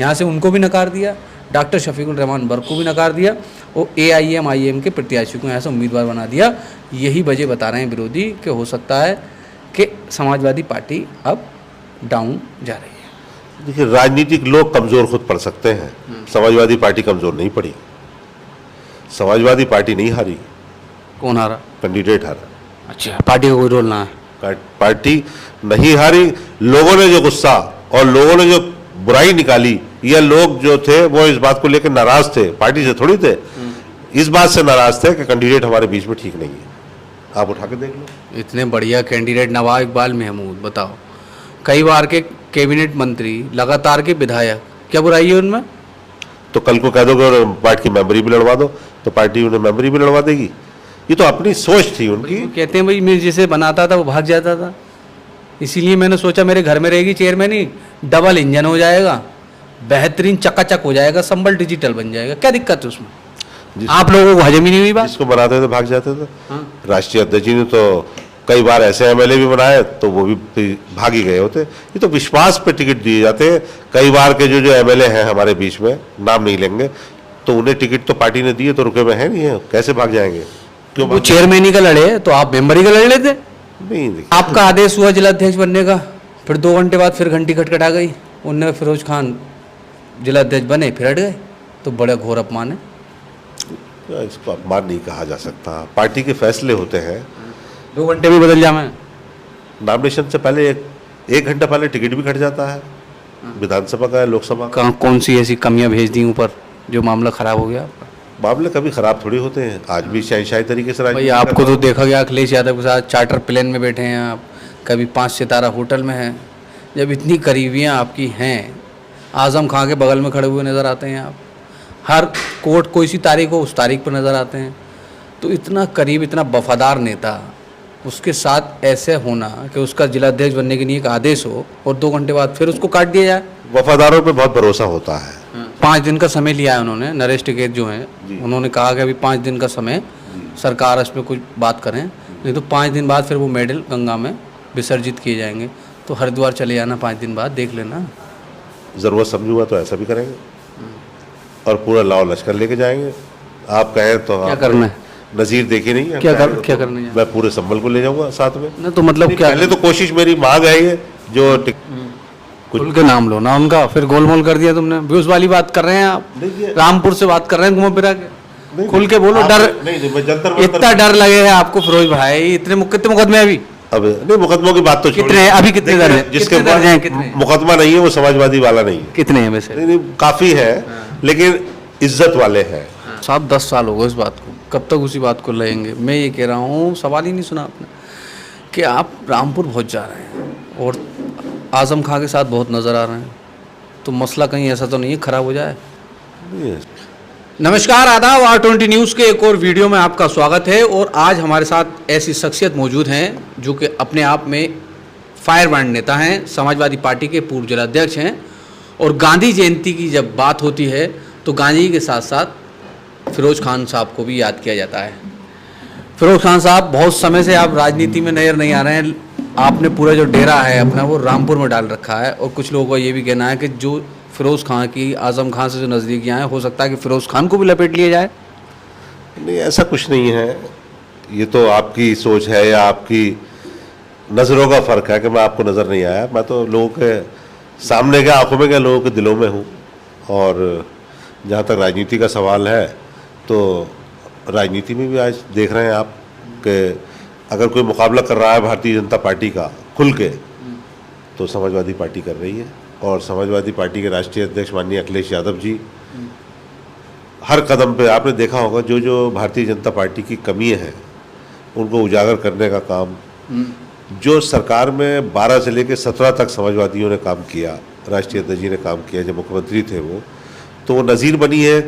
यहाँ से उनको भी नकार दिया, डॉक्टर शफीकुर रहमान बर्क को भी नकार दिया और AIM के प्रत्याशी को यहाँ से उम्मीदवार बना दिया। यही वजह बता रहे हैं विरोधी कि हो सकता है कि समाजवादी पार्टी अब डाउन जा रही है। देखिए, राजनीतिक लोग कमज़ोर खुद पड़ सकते हैं, समाजवादी पार्टी कमज़ोर नहीं पड़ी। समाजवादी पार्टी नहीं हारी। कौन हारा? कैंडिडेट हारा। अच्छा, पार्टी का कोई रोल ना है? पार्टी नहीं हारी, लोगों ने जो गुस्सा और लोगों ने जो बुराई निकाली, या लोग जो थे वो इस बात को लेकर नाराज थे, पार्टी से थोड़ी थे, इस बात से नाराज थे कि कैंडिडेट हमारे बीच में ठीक नहीं है। आप उठा के देख लो, इतने बढ़िया कैंडिडेट नवाब इकबाल महमूद, बताओ, कई बार के कैबिनेट मंत्री, लगातार के विधायक, क्या बुराई है उनमें? तो कल को कह दो कि पार्टी की मेंबरी भी लड़वा दो, तो पार्टी उन्हें मेंबरी भी लड़वा देगी। ये तो अपनी सोच थी उनकी। कहते हैं भाई मैं जिसे बनाता था वो भाग जाता था, इसीलिए मैंने सोचा मेरे घर में रहेगी चेयरमैन ही, डबल इंजन हो जाएगा, बेहतरीन चकाचक हो जाएगा, संबल डिजिटल बन जाएगा, क्या दिक्कत है उसमें? आप लोगों को हजम ही नहीं हुई बात? जिसको बनाते थे भाग जाते थे। हाँ। राष्ट्रीय अध्यक्ष जी ने तो कई बार ऐसे MLA भी बनाए तो वो भी भाग ही गए होते। ये तो विश्वास पे टिकट दिए जाते हैं। कई बार के जो MLA हैं हमारे बीच में, नाम नहीं लेंगे, तो उन्हें टिकट तो पार्टी ने दिए, तो रुके में है नहीं है, कैसे भाग जाएंगे? क्यों? वो चेयरमैन ही का लड़े तो आप मेंबर ही का लड़ लेते। नहीं, आपका आदेश हुआ जिलाध्यक्ष बनने का, फिर 2 घंटे बाद फिर घंटी खटखटा गई, उनने फिरोज खान जिलाध्यक्ष बने, फिर हट गए, तो बड़ा घोर अपमान है। इसको अपमान नहीं कहा जा सकता, पार्टी के फैसले होते हैं। 2 घंटे भी बदल जाए, नॉमिनेशन से पहले एक घंटा पहले टिकट भी कट जाता है, विधानसभा का है, लोकसभा का। कौन सी ऐसी कमियां भेज दी ऊपर जो मामला खराब हो गया आपका? मामले कभी खराब थोड़ी होते हैं, आज भी शहनशाही तरीके से भाई आपको तो देखा गया अखिलेश यादव के साथ चार्टर प्लेन में बैठे हैं आप, कभी 5 सितारा होटल में हैं। जब इतनी करीबियाँ आपकी हैं, आजम खां के बगल में खड़े हुए नज़र आते हैं आप, हर कोर्ट कोई सी तारीख हो उस तारीख पर नज़र आते हैं, तो इतना करीब, इतना वफादार नेता, उसके साथ ऐसे होना कि उसका जिलाध्यक्ष बनने के लिए एक आदेश हो और 2 घंटे बाद फिर उसको काट दिया जाए। वफादारों पे बहुत भरोसा होता है। 5 दिन का समय लिया है उन्होंने, नरेश टिकैत जो हैं, उन्होंने कहा कि अभी 5 दिन का समय सरकार इसमें कुछ बात करें, नहीं तो 5 दिन बाद फिर वो मेडल गंगा में विसर्जित किए जाएंगे। तो हरिद्वार चले जाना 5 दिन बाद, देख लेना। ज़रूरत समझूंगा तो ऐसा भी करेंगे और पूरा लाव लश्कर लेके जाएंगे। आप कहें तो क्या करना है? नज़ीर देखी नहीं है, क्या करना है? मैं पूरे संबल को ले जाऊंगा साथ में। ना तो मतलब क्या, पहले तो कोशिश मेरी मांग है ये, जो खुल के नाम लो ना उनका, फिर गोलमोल कर दिया तुमने। व्यूज वाली बात कर रहे हैं आप, रामपुर से बात कर रहे हैं घुमा फिरा के, खुल के बोलो। डर नहीं, इतना डर लगे है आपको फिरोज भाई? इतने कितने मुकदमे अभी? अब नहीं, मुकदमों की बात तो कितने हैं अभी? कितने दर्ज हैं? जिसके कितने मुकदमा नहीं है वो समाजवादी वाला नहीं है। कितने हैं वैसे? नहीं, काफी है, लेकिन इज्जत वाले हैं। साहब 10 साल हो गए इस बात को, कब तक उसी बात को लेंगे? मैं ये कह रहा हूँ, सवाल ही नहीं सुना आपने कि आप रामपुर पहुँच जा रहे हैं और आजम खां के साथ बहुत नज़र आ रहे हैं, तो मसला कहीं ऐसा तो नहीं है खराब हो जाए? नमस्कार, आदाब, R20 न्यूज़ के एक और वीडियो में आपका स्वागत है। और आज हमारे साथ ऐसी शख्सियत मौजूद हैं जो कि अपने आप में फायर ब्रांड नेता हैं, समाजवादी पार्टी के पूर्व जिलाध्यक्ष हैं, और गांधी जयंती की जब बात होती है तो गांधी जी के साथ साथ फिरोज खान साहब को भी याद किया जाता है। फिरोज खान साहब, बहुत समय से आप राजनीति में नजर नहीं आ रहे हैं, आपने पूरा जो डेरा है अपना वो रामपुर में डाल रखा है, और कुछ लोगों का ये भी कहना है कि जो फिरोज़ खान की, आज़म खान से जो नज़दीकियाँ हैं, हो सकता है कि फिरोज़ खान को भी लपेट लिया जाए। नहीं, ऐसा कुछ नहीं है, ये तो आपकी सोच है या आपकी नज़रों का फ़र्क है कि मैं आपको नज़र नहीं आया। मैं तो लोगों के सामने गया, आंखों में गया, लोगों के दिलों में हूँ। और जहाँ तक राजनीति का सवाल है, तो राजनीति में भी आज देख रहे हैं आप कि अगर कोई मुकाबला कर रहा है भारतीय जनता पार्टी का खुल के, तो समाजवादी पार्टी कर रही है। और समाजवादी पार्टी के राष्ट्रीय अध्यक्ष माननीय अखिलेश यादव जी हर कदम पे, आपने देखा होगा, जो जो भारतीय जनता पार्टी की कमियां हैं उनको उजागर करने का काम, जो सरकार में 12 से लेकर 17 तक समाजवादियों ने काम किया, राष्ट्रीय अध्यक्ष जी ने काम किया, जब मुख्यमंत्री थे वो, तो वो नज़ीर बनी है,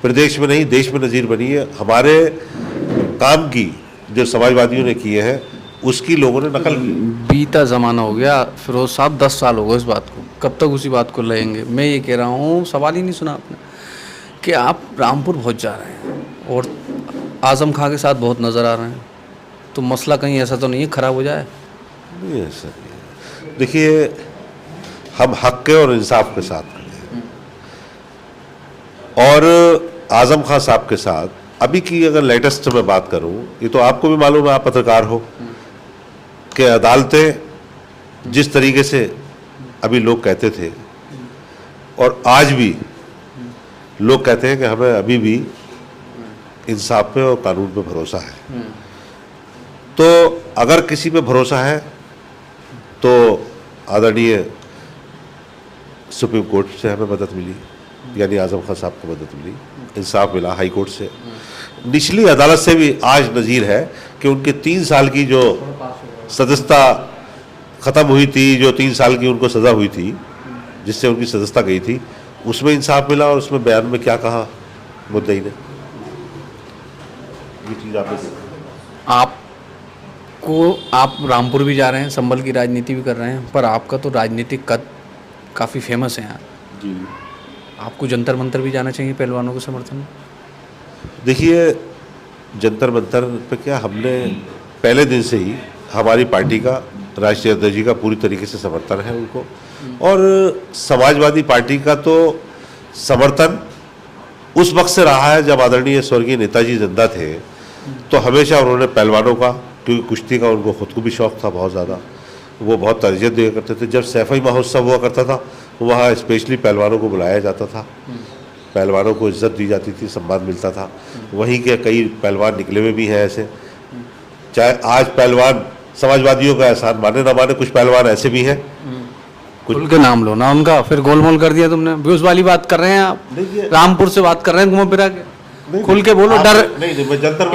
प्रदेश में नहीं देश में नज़ीर बनी है। हमारे काम की जो समाजवादियों ने किए हैं उसकी लोगों ने नकल की। बीता ज़माना हो गया फिरोज साहब, 10 साल हो गए इस बात को, कब तक उसी बात को लेंगे? मैं ये कह रहा हूँ, सवाल ही नहीं सुना आपने कि आप रामपुर पहुँच जा रहे हैं और आज़म खां के साथ बहुत नज़र आ रहे हैं, तो मसला कहीं ऐसा तो नहीं है खराब हो जाए? नहीं, ऐसा नहीं है। देखिए, हम हक के और इंसाफ के साथ खड़े हैं। और आजम खान साहब के साथ अभी की अगर लेटेस्ट में बात करूं, ये तो आपको भी मालूम है, आप पत्रकार हो, कि अदालतें जिस तरीके से अभी लोग कहते थे और आज भी लोग कहते हैं कि हमें अभी भी इंसाफ पे और कानून पे भरोसा है, तो अगर किसी पे भरोसा है तो आदरणीय सुप्रीम कोर्ट से हमें मदद मिली, यानी आजम खान साहब को मदद मिली, इंसाफ मिला हाई कोर्ट से, निचली अदालत से भी आज नज़ीर है कि उनके 3 साल की जो सदस्यता ख़त्म हुई थी, जो 3 साल की उनको सज़ा हुई थी, जिससे उनकी सदस्यता गई थी, उसमें इंसाफ मिला। और उसमें बयान में क्या कहा मुद्दई ने, ये चीज़ आप रामपुर भी जा रहे हैं, संभल की राजनीति भी कर रहे हैं, पर आपका तो राजनीतिक कद काफ़ी फेमस है यहाँ जी। आपको जंतर मंतर भी जाना चाहिए पहलवानों के समर्थन में। देखिए, जंतर मंतर पे क्या, हमने पहले दिन से ही हमारी पार्टी का राष्ट्रीय अध्यक्ष जी का पूरी तरीके से समर्थन है उनको, और समाजवादी पार्टी का तो समर्थन उस वक्त से रहा है जब आदरणीय स्वर्गीय नेताजी जिंदा थे, तो हमेशा उन्होंने पहलवानों का, क्योंकि कुश्ती का उनको खुद को भी शौक़ था बहुत ज़्यादा, वो बहुत तरजीह दिया करते थे। जब सैफई महोत्सव हुआ करता था, वहाँ स्पेशली पहलवानों को बुलाया जाता था, पहलवानों को इज्जत दी जाती थी, सम्मान मिलता था। वहीं के कई पहलवान निकले हुए भी हैं ऐसे, चाहे आज पहलवान समाजवादियों का एहसान माने ना माने, कुछ पहलवान ऐसे भी हैं। खुल के नाम लो ना उनका, फिर गोलमोल कर दिया तुमने। व्यूज वाली बात कर रहे हैं आप, रामपुर से बात कर रहे हैं घुमा फिरा के, खुल के बोलो। डर नहीं,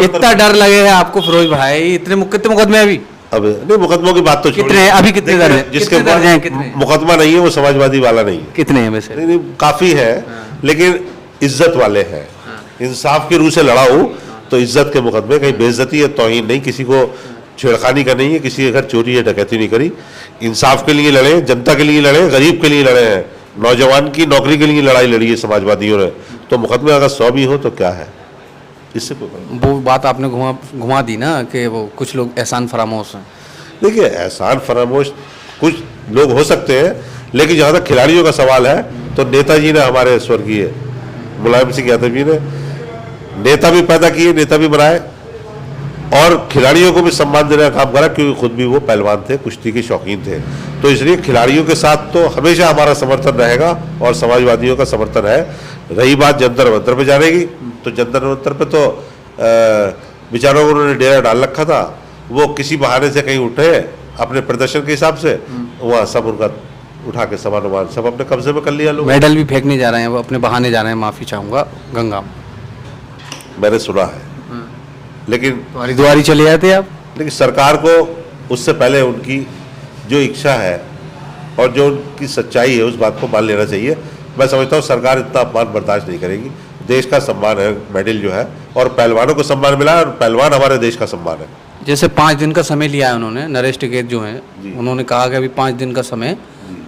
इतना डर लगे है आपको फिरोज भाई, कितने मुकदमे अभी? अब नहीं, मुकदमों की बात तो कितने हैं अभी, कितने दर्ज हैं? जिसके दर्ज हैं कितने? मुकदमा नहीं है वो समाजवादी वाला नहीं है। कितने हैं वैसे? नहीं, काफी है, लेकिन इज्जत वाले हैं, इंसाफ की रूह से लड़ा हूं तो इज्जत के मुकदमे, कहीं बेइज्जती है, तौहीन नहीं, किसी को छेड़खानी का नहीं है, किसी के घर चोरी या डकैती नहीं करी, इंसाफ के लिए लड़े, जनता के लिए लड़े, गरीब के लिए लड़े हैं, नौजवान की नौकरी के लिए लड़ाई लड़ी है समाजवादियों ने। तो मुकदमे अगर 100 भी हो तो क्या है, इससे कोई वो बात आपने घुमा दी ना कि वो कुछ लोग एहसान फरामोश हैं। देखिए, एहसान फरामोश कुछ लोग हो सकते हैं, लेकिन जहाँ तक खिलाड़ियों का सवाल है तो नेताजी ने, हमारे स्वर्गीय मुलायम सिंह यादव जी ने नेता भी पैदा किए, नेता भी बनाए, और खिलाड़ियों को भी सम्मान देने का काम करा, क्योंकि खुद भी वो पहलवान थे, कुश्ती के शौकीन थे। तो इसलिए खिलाड़ियों के साथ तो हमेशा हमारा समर्थन रहेगा और समाजवादियों का समर्थन है। रही बात जंतर मंतर पे जाने की, तो जंतर मंतर पे तो बेचारों को उन्होंने डेरा डाल रखा था, वो किसी बहाने से कहीं उठे अपने प्रदर्शन के हिसाब से, वहाँ सब उनका उठा के सामान वामान सब अपने कब्जे में कर लिया लोग। मेडल भी फेंकने जा रहे हैं वो, अपने बहाने जा रहे हैं, माफ़ी चाहूँगा, गंगा में मैंने सुना है, लेकिन तो हरिद्वार ही चले जाते आप। लेकिन सरकार को उससे पहले उनकी जो इच्छा है और जो उनकी सच्चाई है उस बात को मान लेना चाहिए। मैं समझता हूँ सरकार इतना अपमान बर्दाश्त नहीं करेगी। देश का सम्मान है मेडल जो है, और पहलवानों को सम्मान मिला है, और पहलवान हमारे देश का सम्मान है। जैसे 5 दिन का समय लिया है उन्होंने, नरेश टिकैत जो हैं, उन्होंने कहा कि अभी 5 दिन का समय,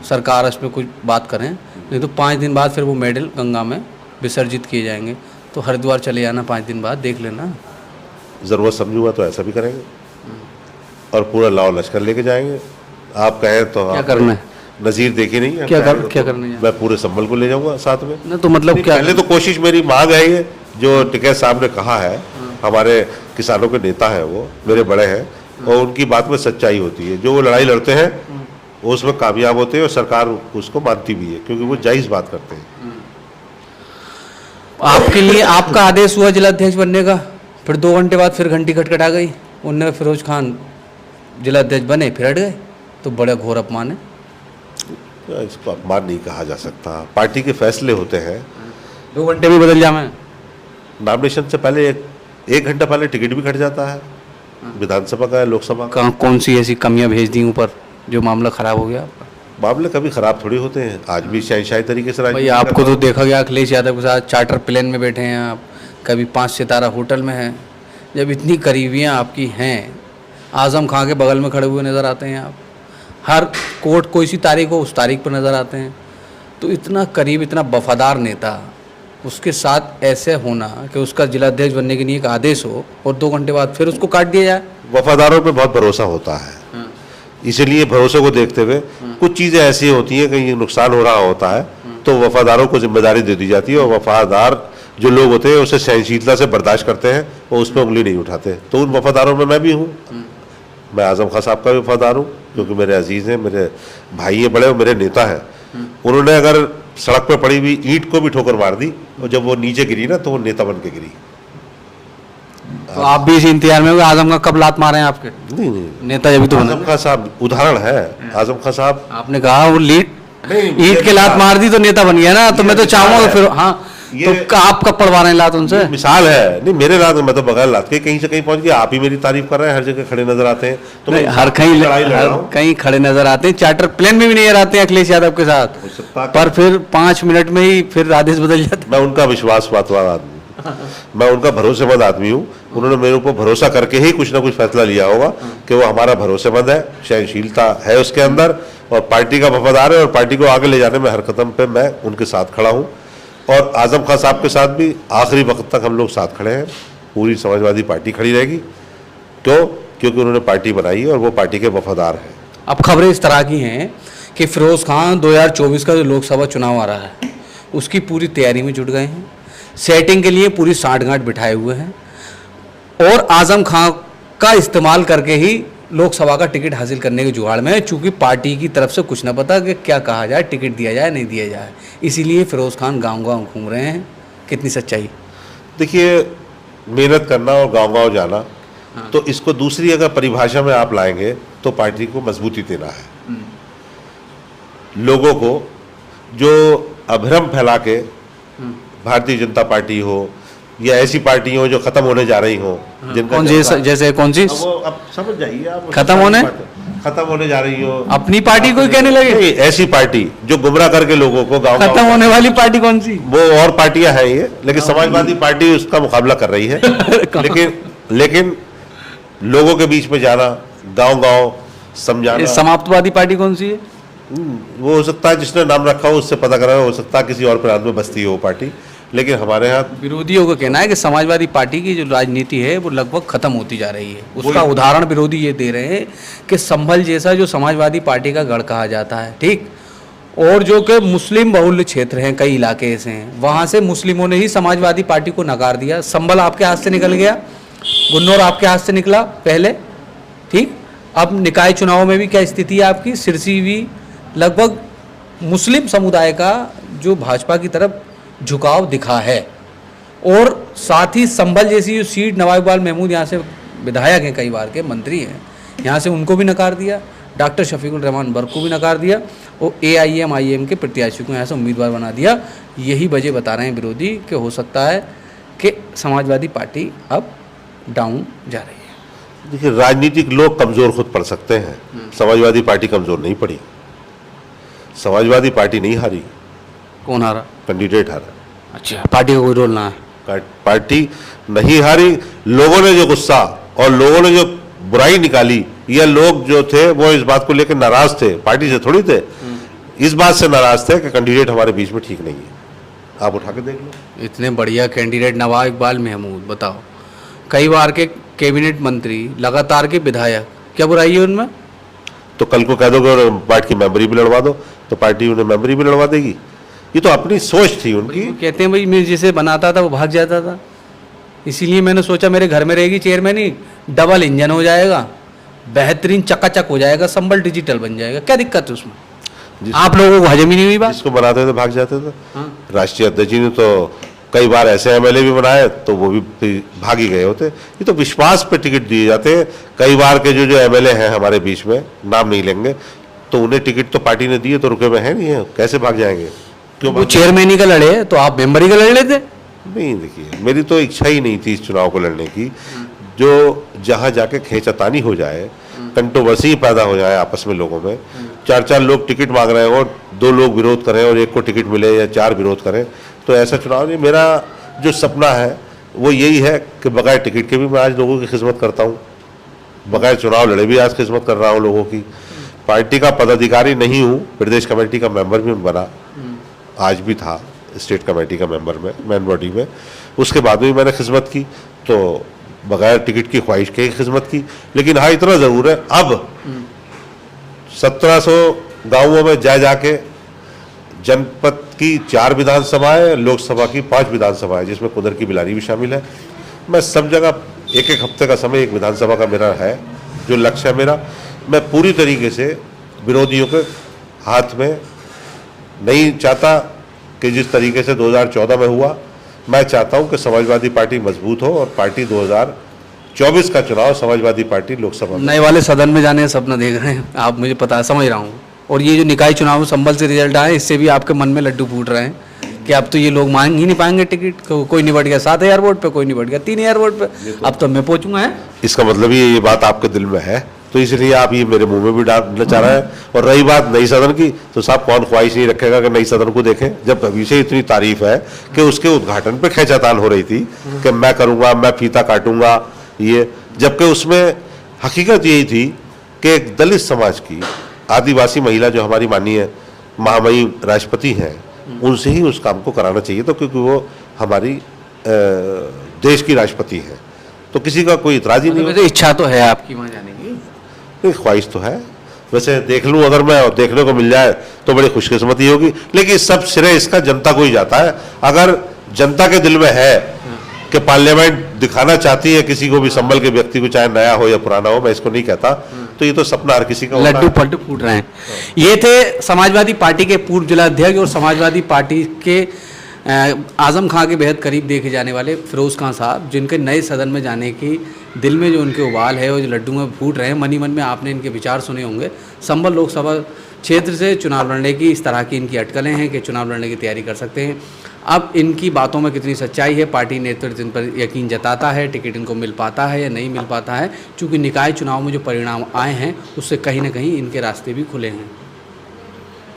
सरकार इस पर कुछ बात करें, नहीं तो 5 दिन बाद फिर वो मेडल गंगा में विसर्जित किए जाएंगे। तो हरिद्वार चले जाना 5 दिन बाद, देख लेना। ज़रूरत समझूंगा तो ऐसा भी करेंगे, और पूरा लाओ लश्कर लेके जाएंगे। आप कहें तो क्या करना है, नज़ीर देखी नहीं है, क्या करना है? मैं पूरे संभल को ले जाऊंगा साथ में ना, तो मतलब क्या, पहले तो कोशिश मेरी मांग है ये, जो टिकैत साहब ने कहा है, हमारे किसानों के नेता हैं, वो मेरे बड़े हैं, और उनकी बात में सच्चाई होती है। जो वो लड़ाई लड़ते हैं वो उसमें कामयाब होते हैं, और सरकार उसको मानती भी है, क्योंकि वो जायज़ बात करते हैं। आपके लिए आपका आदेश हुआ जिलाध्यक्ष बनने का, फिर 2 घंटे बाद फिर घंटी खटखटा गई, उनने फिरोज खान जिलाध्यक्ष बने, फिर हट गए, तो बड़ा घोर अपमान है। तो इसको अपमान नहीं कहा जा सकता, पार्टी के फैसले होते हैं। 2 घंटे भी बदल जाए, नॉमिनेशन से पहले 1 घंटा पहले टिकट भी कट जाता है, विधानसभा का है, लोकसभा का। कौन सी ऐसी कमियां भेज दी ऊपर जो मामला खराब हो गया? मामले कभी खराब थोड़ी होते हैं, आज भी शहनशाही तरीके से भाई आपको तो देखा गया अखिलेश यादव के साथ चार्टर प्लेन में बैठे हैं आप, कभी 5 सितारा होटल में हैं। जब इतनी करीबियाँ आपकी हैं, आजम खां के बगल में खड़े हुए नज़र आते हैं आप, हर कोर्ट कोई सी तारीख हो उस तारीख पर नज़र आते हैं, तो इतना करीब, इतना वफादार नेता, उसके साथ ऐसे होना कि उसका जिलाध्यक्ष बनने के लिए एक आदेश हो और 2 घंटे बाद फिर उसको काट दिया जाए। वफादारों पे बहुत भरोसा होता है, इसलिए भरोसे को देखते हुए कुछ चीज़ें ऐसी होती हैं, कहीं नुकसान हो रहा होता है, तो वफादारों को जिम्मेदारी दे दी जाती है, और वफादार जो लोग होते हैं उसे सहनशीलता से बर्दाश्त करते हैं और उस पर उंगली नहीं उठाते। तो उन वफादारों में मैं भी हूँ। मैं आजम खां साहब का भी वफादार हूँ, जो कि मेरे अजीज़ हैं, मेरे भाई हैं, बड़े और मेरे नेता हैं। उन्होंने अगर सड़क पर पड़ी हुई ईंट को भी ठोकर मार दी, और जब वो नीचे गिरी ना तो वो नेता बन के गिरी। तो आप भी इस इंतजार में हो आजम का कब लात मारे हैं आपके? नहीं, नेता जब भी तो बना। आजम खां साहब उदाहरण है। आजम खां साहब, आपने कहा वो नहीं, ईंट के लात मार दी तो नेता बन गया ना, तो मैं तो चाहूंगा फिर। हाँ, तो आप कब पढ़वा रहे हैं लात उनसे? मिसाल है। नहीं, मेरे लात, मैं तो बगैर लात के कहीं से कहीं पहुंच गया। आप ही मेरी तारीफ कर रहे हैं, हर जगह खड़े नजर आते हैं। तो मैं हर कहीं खड़े नजर आते हैं, चार्टर प्लेन में भी नहीं आते हैं अखिलेश यादव के साथ, पर फिर 5 मिनट में ही फिर आदेश बदल जाता है। मैं उनका विश्वासपातवान आदमी, मैं उनका भरोसेमंद आदमी हूँ। उन्होंने मेरे ऊपर भरोसा करके ही कुछ ना कुछ फैसला लिया होगा कि वो हमारा भरोसेमंद है, सहनशीलता है उसके अंदर, और पार्टी का वफादार है, और पार्टी को आगे ले जाने में हर कदम पे मैं उनके साथ खड़ा हूँ। और आजम खां साहब के साथ भी आखिरी वक्त तक हम लोग साथ खड़े हैं। पूरी समाजवादी पार्टी खड़ी रहेगी। क्यों? क्योंकि उन्होंने पार्टी बनाई है और वो पार्टी के वफादार हैं। अब खबरें इस तरह की हैं कि फिरोज खान 2024 का जो लोकसभा चुनाव आ रहा है उसकी पूरी तैयारी में जुट गए हैं, सेटिंग के लिए पूरी साठगांठ बिठाए हुए हैं, और आजम खां का इस्तेमाल करके ही लोकसभा का टिकट हासिल करने के जुगाड़ में है। चूंकि पार्टी की तरफ से कुछ ना पता कि क्या कहा जाए, टिकट दिया जाए नहीं दिया जाए, इसीलिए फिरोज खान गांव-गांव घूम रहे हैं। कितनी सच्चाई? देखिए, मेहनत करना और गांव-गांव जाना, तो इसको दूसरी अगर परिभाषा में आप लाएंगे तो पार्टी को मजबूती देना है। लोगों को जो अभ्रम फैला के भारतीय जनता पार्टी हो या ऐसी पार्टी हो जो खत्म होने जा रही हो, जिनका जैसे कौन सी? अब समझ जाइए आप, खत्म होने जा रही हो, अपनी पार्टी को कहने लगे। ऐसी पार्टी जो गुमराह करके लोगों को गाँव खत्म होने वाली पार्टी कौन सी? वो और पार्टियां हैं ये, लेकिन समाजवादी पार्टी उसका मुकाबला कर रही है। लेकिन लोगों के बीच में जाना, गांव-गांव समझाना। समाप्तवादी पार्टी कौन सी है? वो हो सकता है जिसने नाम रखा हो उससे पता करा, हो सकता है किसी और प्रांत में बसती हो वो पार्टी, लेकिन हमारे यहाँ विरोधियों का कहना है कि समाजवादी पार्टी की जो राजनीति है वो लगभग खत्म होती जा रही है। उसका उदाहरण विरोधी ये दे रहे हैं कि संभल जैसा जो समाजवादी पार्टी का गढ़ कहा जाता है, ठीक, और जो कि मुस्लिम बहुल्य क्षेत्र हैं, कई इलाके ऐसे हैं, वहाँ से मुस्लिमों ने ही समाजवादी पार्टी को नकार दिया। संभल आपके हाथ से निकल गया, गुन्नौर आपके हाथ से निकला पहले, ठीक। अब निकाय चुनाव में भी क्या स्थिति है आपकी? सिरसी भी लगभग मुस्लिम समुदाय का जो भाजपा की तरफ झुकाव दिखा है, और साथ ही संभल जैसी जो सीट नवाब इकबाल महमूद यहाँ से विधायक हैं, कई बार के मंत्री हैं, यहाँ से उनको भी नकार दिया, डॉक्टर शफीकुर रहमान बर्क को भी नकार दिया, और AIM के प्रत्याशी को यहाँ से उम्मीदवार बना दिया। यही वजह बता रहे हैं विरोधी कि हो सकता है कि समाजवादी पार्टी अब डाउन जा रही है। देखिए, राजनीतिक लोग कमज़ोर खुद पड़ सकते हैं, समाजवादी पार्टी कमज़ोर नहीं पड़ी। समाजवादी पार्टी नहीं हारी। कौन हारा? कैंडिडेट हारा। अच्छा, पार्टी का कोई रोल ना है? पार्टी नहीं हारी, लोगों ने जो गुस्सा और लोगों ने जो बुराई निकाली, या लोग जो थे वो इस बात को लेकर नाराज थे, पार्टी से थोड़ी थे, इस बात से नाराज थे कि कैंडिडेट हमारे बीच में ठीक नहीं है। आप उठा के देख लो, इतने बढ़िया कैंडिडेट नवाब इकबाल महमूद, बताओ, कई बार के कैबिनेट मंत्री, लगातार के विधायक, क्या बुराई है उनमें? तो कल को कह दो कि पार्टी की मेंबरी भी लड़वा दो, तो पार्टी उन्हें मेंबरी भी लड़वा देगी। ये तो अपनी सोच थी उनकी। कहते हैं भाई, मैं जिसे बनाता था वो भाग जाता था, इसीलिए मैंने सोचा मेरे घर में रहेगी चेयरमैन ही, डबल इंजन हो जाएगा, बेहतरीन चकाचक हो जाएगा, संभल डिजिटल बन जाएगा, क्या दिक्कत है उसमें? आप लोगों को हजम ही नहीं हुई बात? जिसको बनाते थे भाग जाते थे। राष्ट्रीय अध्यक्ष जी ने तो कई बार ऐसे MLA भी बनाए तो वो भी भाग ही गए होते। ये तो विश्वास पे टिकट दिए जाते हैं। कई बार के जो MLA हैं हमारे बीच में, नाम नहीं लेंगे, तो उन्हें टिकट तो पार्टी ने दिए, तो रुके में है नहीं है, कैसे भाग जाएंगे? क्यों? वो चेयरमैन ही का लड़े तो आप मेंबर ही का लड़ लेते? नहीं, देखिए, मेरी तो इच्छा ही नहीं थी इस चुनाव को लड़ने की। जो जहाँ जाके खींचातानी हो जाए, कंट्रोवर्सी पैदा हो जाए आपस में लोगों में, 4-4 लोग टिकट मांग रहे हो, 2 लोग विरोध करें और एक को टिकट मिले या 4 विरोध करें, तो ऐसा चुनाव नहीं। मेरा जो सपना है वो यही है कि बगैर टिकट के भी मैं आज लोगों की खिदमत करता हूँ, बगैर चुनाव लड़े भी आज खिदमत कर रहा हूँ लोगों की। पार्टी का पदाधिकारी नहीं हूँ, प्रदेश कमेटी का मेंबर भी बना, आज भी था स्टेट कमेटी का मेंबर में, मेन बॉडी में, उसके बाद भी मैंने खिदमत की, तो बगैर टिकट की ख्वाहिश के ही खिदमत की। लेकिन हाँ, इतना ज़रूर है, अब 1700 गाँवों में जा जाके जनपद की 4 विधानसभाएं, लोकसभा की 5 विधानसभाएं, जिसमें कुदर की बिलारी भी शामिल है। मैं सब जगह एक हफ्ते का समय एक विधानसभा का मेरा है, जो लक्ष्य है मेरा। मैं पूरी तरीके से विरोधियों के हाथ में नहीं चाहता कि जिस तरीके से 2014 में हुआ, मैं चाहता हूं कि समाजवादी पार्टी मजबूत हो और पार्टी 2024 का चुनाव समाजवादी पार्टी लोकसभा में। नए वाले सदन में जाने का सपना देख रहे हैं आप, मुझे पता है, समझ रहा हूँ। और ये जो निकाय चुनाव संभल से रिजल्ट आए, इससे भी आपके मन में लड्डू फूट रहे हैं कि अब तो ये लोग मांग ही नहीं पाएंगे टिकट। कोई निबट गया 7,000 वोट पे, कोई निबट गया 3,000 वोट पे, अब तो मैं पहुंचूंगा है। इसका मतलब ये बात आपके दिल में है, तो इसलिए आप ये मेरे मुंह में भी डालना चाह रहे हैं। और रही बात नई सदन की, तो साहब कौन ख्वाहिश नहीं रखेगा कि नई सदन को देखें, जब अभी से इतनी तारीफ है कि उसके उद्घाटन पे खींचातान हो रही थी कि मैं करूंगा, मैं फीता काटूंगा ये, जबकि उसमें हकीकत यही थी कि एक दलित समाज की आदिवासी महिला जो हमारी माननीय महामहिम राष्ट्रपति हैं, उनसे ही उस काम को कराना चाहिए, तो क्योंकि वो हमारी देश की राष्ट्रपति हैं, तो किसी का कोई इतराज ही नहीं। वैसे इच्छा तो है आपकी वहाँ जाने की? नहीं, ख्वाहिश तो है, वैसे देख लूँ अगर मैं और देखने को मिल जाए तो बड़ी खुशकिस्मती होगी, लेकिन सब श्रेय इसका जनता को ही जाता है। अगर जनता के दिल में है कि पार्लियामेंट दिखाना चाहती है किसी को भी, संभल के व्यक्ति को, चाहे नया हो या पुराना हो, मैं इसको नहीं कहता, तो ये तो सपना हर किसी का होता है। लड्डू पलटू फूट रहे हैं। ये थे समाजवादी पार्टी के पूर्व जिलाध्यक्ष और समाजवादी पार्टी के आजम खां के बेहद करीब देखे जाने वाले फिरोज़ खां साहब, जिनके नए सदन में जाने की दिल में जो उनके उबाल है, वो जो लड्डू में फूट रहे हैं। मनी मन में आपने इनके विचार सुने होंगे। संभल लोकसभा क्षेत्र से चुनाव लड़ने की इस तरह की इनकी अटकलें हैं कि चुनाव लड़ने की तैयारी कर सकते हैं। अब इनकी बातों में कितनी सच्चाई है, पार्टी नेतृत्व इन पर यकीन जताता है, टिकट इनको मिल पाता है या नहीं मिल पाता है, चूँकि निकाय चुनाव में जो परिणाम आए हैं उससे कहीं ना कहीं इनके रास्ते भी खुले हैं।